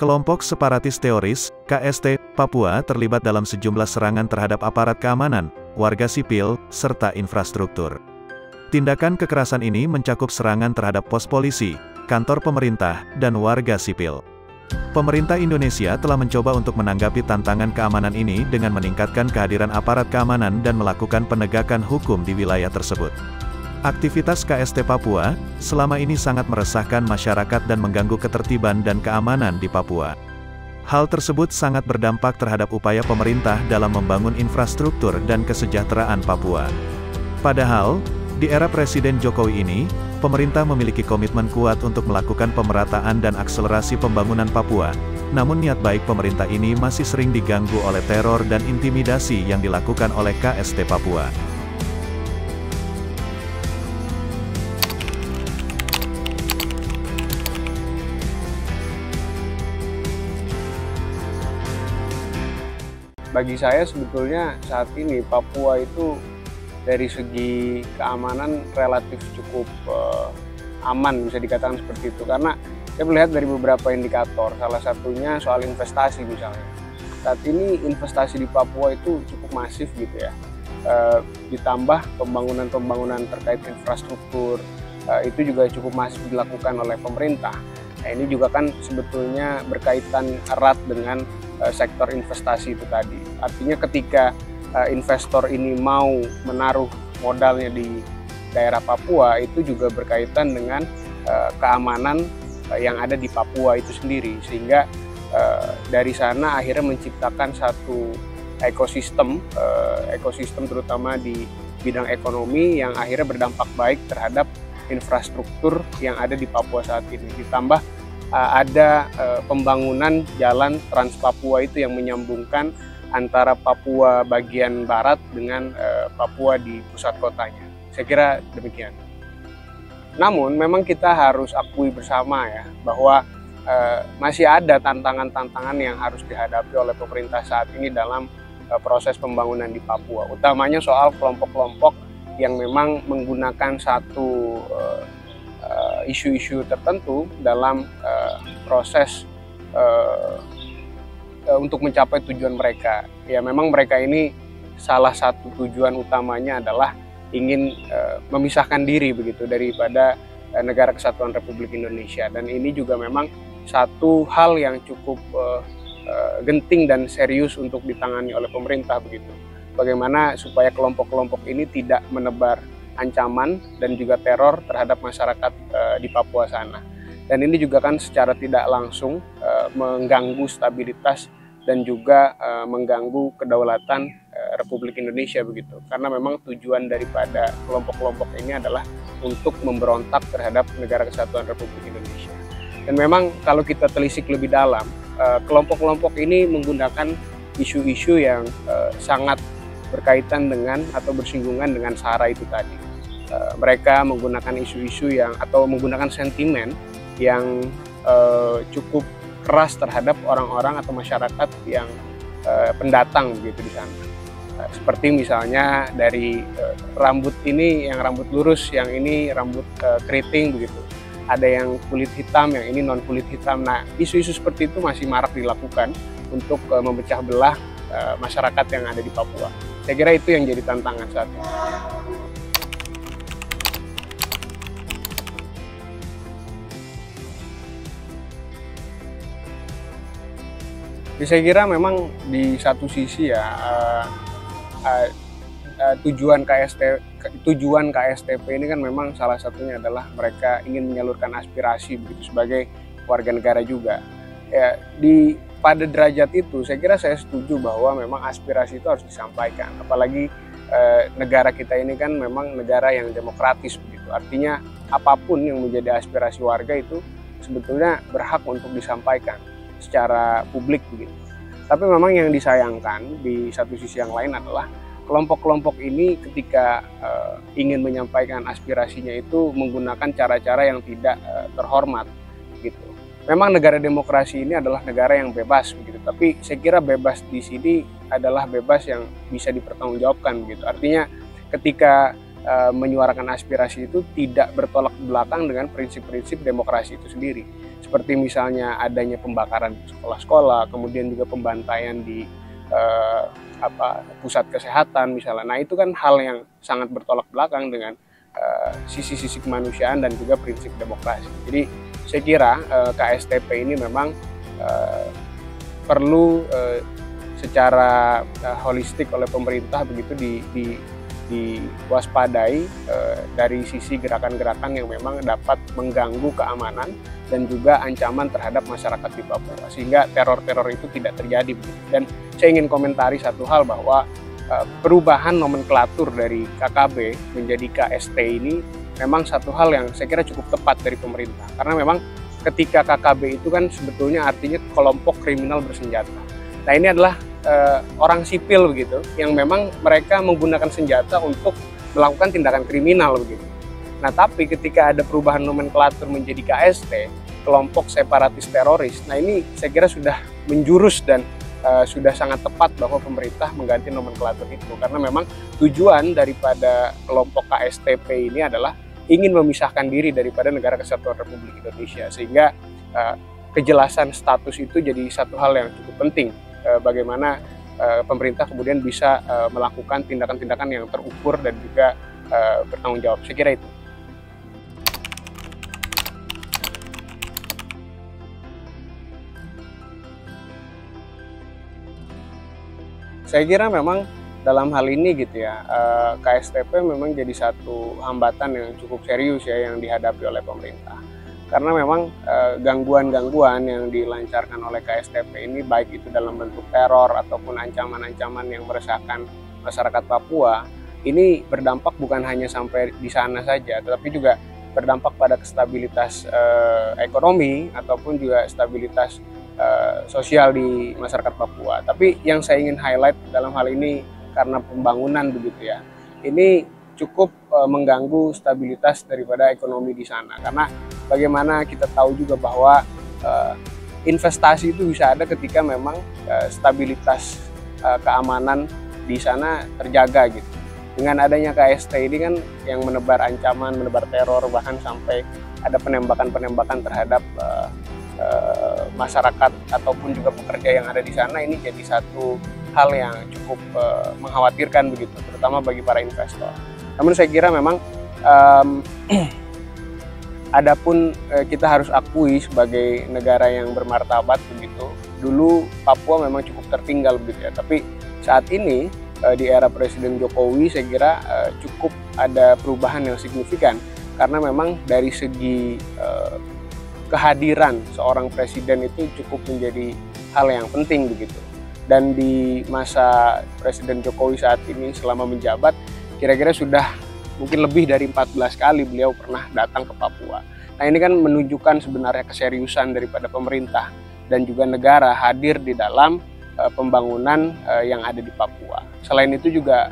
Kelompok separatis teroris, KST, Papua terlibat dalam sejumlah serangan terhadap aparat keamanan, warga sipil, serta infrastruktur. Tindakan kekerasan ini mencakup serangan terhadap pos polisi, kantor pemerintah, dan warga sipil. Pemerintah Indonesia telah mencoba untuk menanggapi tantangan keamanan ini dengan meningkatkan kehadiran aparat keamanan dan melakukan penegakan hukum di wilayah tersebut. Aktivitas KST Papua selama ini sangat meresahkan masyarakat dan mengganggu ketertiban dan keamanan di Papua. Hal tersebut sangat berdampak terhadap upaya pemerintah dalam membangun infrastruktur dan kesejahteraan Papua. Padahal, di era Presiden Jokowi ini, pemerintah memiliki komitmen kuat untuk melakukan pemerataan dan akselerasi pembangunan Papua. Namun niat baik pemerintah ini masih sering diganggu oleh teror dan intimidasi yang dilakukan oleh KST Papua. Bagi saya sebetulnya saat ini Papua itu dari segi keamanan relatif cukup aman, bisa dikatakan seperti itu. Karena saya melihat dari beberapa indikator, salah satunya soal investasi misalnya. Saat ini investasi di Papua itu cukup masif gitu ya. Ditambah pembangunan-pembangunan terkait infrastruktur, itu juga cukup masif dilakukan oleh pemerintah. Nah, ini juga kan sebetulnya berkaitan erat dengan sektor investasi itu tadi. Artinya ketika investor ini mau menaruh modalnya di daerah Papua, itu juga berkaitan dengan keamanan yang ada di Papua itu sendiri, sehingga dari sana akhirnya menciptakan satu ekosistem terutama di bidang ekonomi yang akhirnya berdampak baik terhadap infrastruktur yang ada di Papua saat ini. Ditambah ada pembangunan jalan Trans Papua itu yang menyambungkan antara Papua bagian barat dengan Papua di pusat kotanya. Saya kira demikian. Namun memang kita harus akui bersama ya bahwa masih ada tantangan-tantangan yang harus dihadapi oleh pemerintah saat ini dalam proses pembangunan di Papua. Utamanya soal kelompok-kelompok yang memang menggunakan satu isu-isu tertentu dalam proses untuk mencapai tujuan mereka. Ya memang mereka ini salah satu tujuan utamanya adalah ingin memisahkan diri begitu daripada Negara Kesatuan Republik Indonesia, dan ini juga memang satu hal yang cukup genting dan serius untuk ditangani oleh pemerintah begitu. Bagaimana supaya kelompok-kelompok ini tidak menebar ancaman dan juga teror terhadap masyarakat di Papua sana. Dan ini juga kan secara tidak langsung mengganggu stabilitas dan juga mengganggu kedaulatan Republik Indonesia begitu. Karena memang tujuan daripada kelompok-kelompok ini adalah untuk memberontak terhadap Negara Kesatuan Republik Indonesia. Dan memang kalau kita telisik lebih dalam, kelompok-kelompok ini menggunakan isu-isu yang sangat berkaitan dengan atau bersinggungan dengan SARA itu tadi. Mereka menggunakan isu-isu yang atau menggunakan sentimen yang cukup keras terhadap orang-orang atau masyarakat yang pendatang begitu di sana. Seperti misalnya dari rambut ini yang rambut lurus, yang ini rambut keriting begitu. Ada yang kulit hitam, yang ini non kulit hitam. Nah, isu-isu seperti itu masih marak dilakukan untuk memecah belah masyarakat yang ada di Papua. Saya kira itu yang jadi tantangan saat ini. Saya kira memang di satu sisi ya tujuan KSTP ini kan memang salah satunya adalah mereka ingin menyalurkan aspirasi begitu sebagai warga negara juga. Ya, pada derajat itu saya kira saya setuju bahwa memang aspirasi itu harus disampaikan. Apalagi negara kita ini kan memang negara yang demokratis begitu. Artinya apapun yang menjadi aspirasi warga itu sebetulnya berhak untuk disampaikan secara publik begitu. Tapi memang yang disayangkan di satu sisi yang lain adalah kelompok-kelompok ini ketika ingin menyampaikan aspirasinya itu menggunakan cara-cara yang tidak terhormat gitu. Memang negara demokrasi ini adalah negara yang bebas begitu, tapi saya kira bebas di sini adalah bebas yang bisa dipertanggungjawabkan begitu. Artinya ketika menyuarakan aspirasi itu tidak bertolak belakang dengan prinsip-prinsip demokrasi itu sendiri. Seperti misalnya adanya pembakaran sekolah-sekolah, kemudian juga pembantaian di pusat kesehatan misalnya. Nah itu kan hal yang sangat bertolak belakang dengan sisi-sisi kemanusiaan dan juga prinsip demokrasi. Jadi saya kira KSTP ini memang perlu secara holistik oleh pemerintah begitu diwaspadai dari sisi gerakan-gerakan yang memang dapat mengganggu keamanan dan juga ancaman terhadap masyarakat di Papua, sehingga teror-teror itu tidak terjadi. Dan saya ingin komentari satu hal, bahwa perubahan nomenklatur dari KKB menjadi KST ini memang satu hal yang saya kira cukup tepat dari pemerintah, karena memang ketika KKB itu kan sebetulnya artinya kelompok kriminal bersenjata. Nah ini adalah orang sipil begitu, yang memang mereka menggunakan senjata untuk melakukan tindakan kriminal begitu. Nah tapi ketika ada perubahan nomenklatur menjadi KST, kelompok separatis teroris, nah ini saya kira sudah menjurus dan sudah sangat tepat bahwa pemerintah mengganti nomenklatur itu, karena memang tujuan daripada kelompok KSTP ini adalah ingin memisahkan diri daripada Negara Kesatuan Republik Indonesia, sehingga kejelasan status itu jadi satu hal yang cukup penting. Bagaimana pemerintah kemudian bisa melakukan tindakan-tindakan yang terukur dan juga bertanggung jawab. Saya kira itu. Saya kira memang dalam hal ini gitu ya, KSTP memang jadi satu hambatan yang cukup serius ya yang dihadapi oleh pemerintah. Karena memang gangguan-gangguan yang dilancarkan oleh KSTP ini, baik itu dalam bentuk teror ataupun ancaman-ancaman yang meresahkan masyarakat Papua, ini berdampak bukan hanya sampai di sana saja, tetapi juga berdampak pada stabilitas ekonomi ataupun juga stabilitas sosial di masyarakat Papua. Tapi yang saya ingin highlight dalam hal ini, karena pembangunan begitu ya, ini cukup mengganggu stabilitas daripada ekonomi di sana. Karena bagaimana kita tahu juga bahwa investasi itu bisa ada ketika memang stabilitas keamanan di sana terjaga gitu. Dengan adanya KST ini kan yang menebar ancaman, menebar teror, bahkan sampai ada penembakan-penembakan terhadap masyarakat ataupun juga pekerja yang ada di sana, ini jadi satu hal yang cukup mengkhawatirkan begitu, terutama bagi para investor. Namun saya kira memang adapun kita harus akui sebagai negara yang bermartabat begitu, dulu Papua memang cukup tertinggal begitu ya. Tapi saat ini di era Presiden Jokowi saya kira cukup ada perubahan yang signifikan, karena memang dari segi kehadiran seorang presiden itu cukup menjadi hal yang penting begitu. Dan di masa Presiden Jokowi saat ini selama menjabat, kira-kira sudah mungkin lebih dari 14 kali beliau pernah datang ke Papua. Nah ini kan menunjukkan sebenarnya keseriusan daripada pemerintah dan juga negara hadir di dalam pembangunan yang ada di Papua. Selain itu juga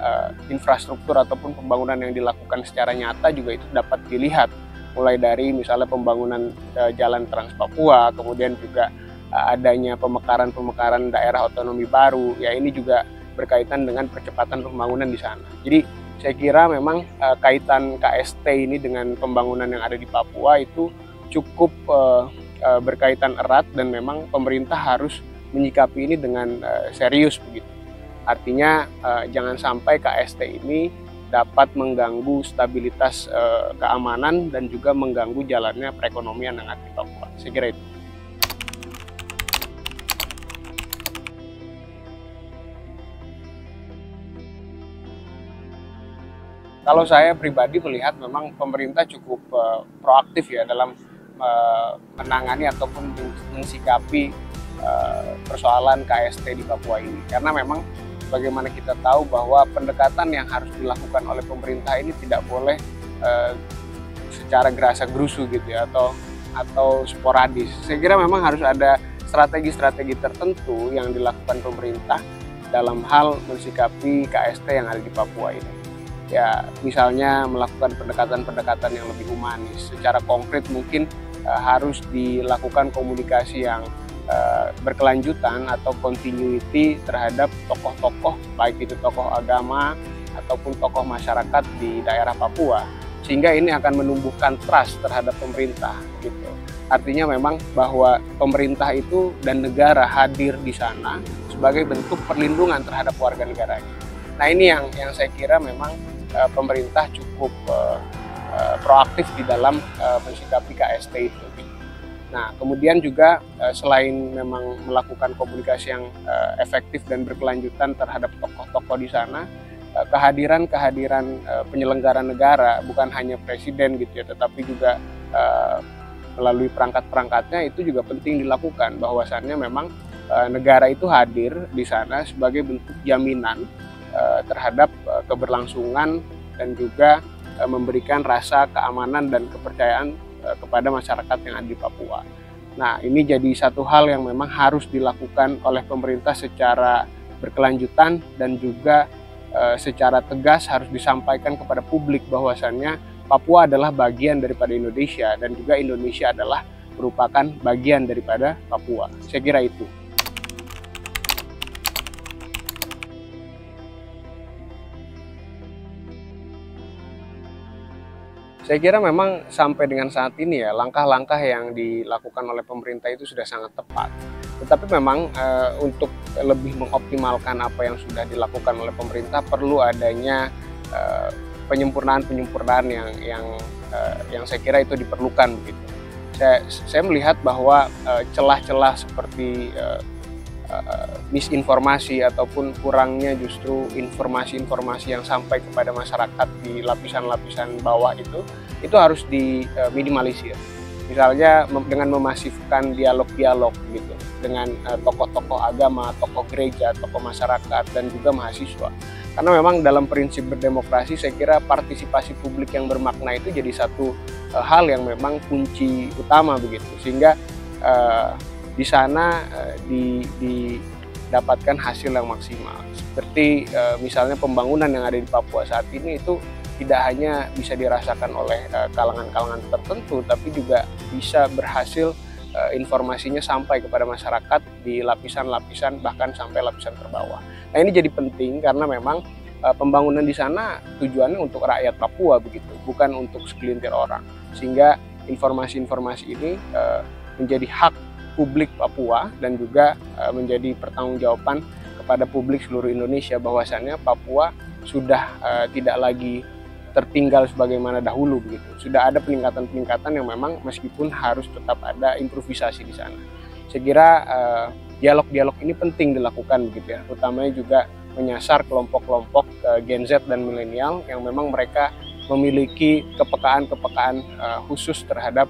infrastruktur ataupun pembangunan yang dilakukan secara nyata juga itu dapat dilihat, mulai dari misalnya pembangunan jalan Trans Papua, kemudian juga adanya pemekaran daerah otonomi baru, ya ini juga berkaitan dengan percepatan pembangunan di sana. Jadi saya kira memang kaitan KST ini dengan pembangunan yang ada di Papua itu cukup berkaitan erat, dan memang pemerintah harus menyikapi ini dengan serius begitu. Artinya jangan sampai KST ini dapat mengganggu stabilitas keamanan dan juga mengganggu jalannya perekonomian yang ada di Papua. Saya kira itu. Kalau saya pribadi melihat memang pemerintah cukup proaktif ya dalam menangani ataupun mensikapi persoalan KST di Papua ini. Karena memang bagaimana kita tahu bahwa pendekatan yang harus dilakukan oleh pemerintah ini tidak boleh secara gerasa-gerusu gitu ya, atau sporadis. Saya kira memang harus ada strategi-strategi tertentu yang dilakukan pemerintah dalam hal mensikapi KST yang ada di Papua ini. Ya, misalnya melakukan pendekatan-pendekatan yang lebih humanis. Secara konkret mungkin harus dilakukan komunikasi yang berkelanjutan atau continuity terhadap tokoh-tokoh, baik itu tokoh agama ataupun tokoh masyarakat di daerah Papua, sehingga ini akan menumbuhkan trust terhadap pemerintah gitu. Artinya memang bahwa pemerintah itu dan negara hadir di sana sebagai bentuk perlindungan terhadap warga negaranya. Nah, ini yang saya kira memang pemerintah cukup proaktif di dalam mensikapi KST itu. Nah, kemudian juga selain memang melakukan komunikasi yang efektif dan berkelanjutan terhadap tokoh-tokoh di sana, kehadiran penyelenggara negara, bukan hanya presiden gitu ya, tetapi juga melalui perangkat-perangkatnya itu juga penting dilakukan, bahwasannya memang negara itu hadir di sana sebagai bentuk jaminan terhadap keberlangsungan dan juga memberikan rasa keamanan dan kepercayaan kepada masyarakat yang ada di Papua. Nah, ini jadi satu hal yang memang harus dilakukan oleh pemerintah secara berkelanjutan dan juga secara tegas harus disampaikan kepada publik bahwasannya Papua adalah bagian daripada Indonesia dan juga Indonesia adalah merupakan bagian daripada Papua. Saya kira itu. Saya kira memang sampai dengan saat ini ya, langkah-langkah yang dilakukan oleh pemerintah itu sudah sangat tepat. Tetapi memang untuk lebih mengoptimalkan apa yang sudah dilakukan oleh pemerintah perlu adanya penyempurnaan yang saya kira itu diperlukan begitu. Saya melihat bahwa celah-celah seperti misinformasi ataupun kurangnya justru informasi-informasi yang sampai kepada masyarakat di lapisan-lapisan bawah itu harus diminimalisir. Misalnya dengan memasifkan dialog-dialog gitu dengan tokoh-tokoh agama, tokoh gereja, tokoh masyarakat dan juga mahasiswa. Karena memang dalam prinsip berdemokrasi saya kira partisipasi publik yang bermakna itu jadi satu hal yang memang kunci utama begitu, sehingga di sana didapatkan hasil yang maksimal. Seperti misalnya pembangunan yang ada di Papua saat ini itu tidak hanya bisa dirasakan oleh kalangan-kalangan tertentu, tapi juga bisa berhasil informasinya sampai kepada masyarakat di lapisan-lapisan bahkan sampai lapisan terbawah. Nah, ini jadi penting karena memang pembangunan di sana tujuannya untuk rakyat Papua begitu, bukan untuk segelintir orang. Sehingga informasi-informasi ini menjadi hak publik Papua dan juga menjadi pertanggungjawaban kepada publik seluruh Indonesia bahwasannya Papua sudah tidak lagi tertinggal sebagaimana dahulu begitu. Sudah ada peningkatan-peningkatan yang memang meskipun harus tetap ada improvisasi di sana. Saya kira dialog-dialog ini penting dilakukan begitu ya, utamanya juga menyasar kelompok-kelompok Gen Z dan milenial yang memang mereka memiliki kepekaan-kepekaan khusus terhadap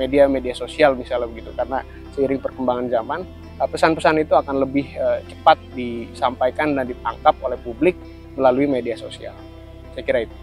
media-media sosial misalnya begitu, karena seiring perkembangan zaman pesan-pesan itu akan lebih cepat disampaikan dan ditangkap oleh publik melalui media sosial. Saya kira itu.